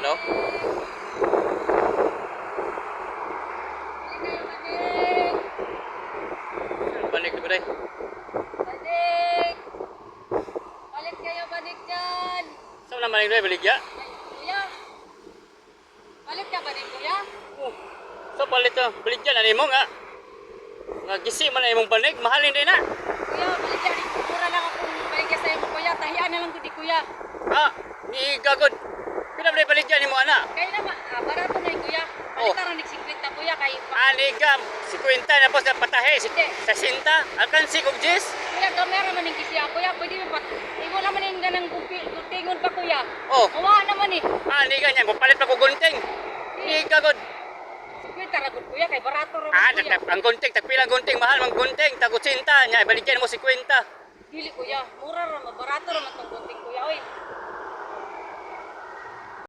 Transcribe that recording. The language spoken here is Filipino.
no? Balik ko day. Balik! Balik kayo, balik dyan! Saan naman day baligya? Kuya! Balik ka, balik kuya! So palit to, baligya na nimo nga. Nga gisi man na imong banig, mahalin din na. Kuya, balik dyan! Mura lang akong balik ka sa'yo kuya. Tahiyan na lang ko di kuya. Ha, ni gagod. Pila ba baligya nimo ana? Kaya naman, barato na yung kuya. Balik ka rin nagsikwit na kuya. Kaya Ani ka, 50 na po sa patahe, Hindi. sa sinta, alkansi kog jis. kuya, kamera man yung kisiya kuya. Pwede mo pat... Ikaw naman yung ganang tingon pa kuya. Oh, Mawa naman eh. ani ka niyan, papalit pa ko gunting. Ni gagod. Sikwit taragot kuya. Kaya barato rin Ah, kuya. ang gunting, tagpilang gunting, mahal mang gunting, tago sinta, nya baligyan mo 50. Dili kuya. Mura rin. Barato rin to.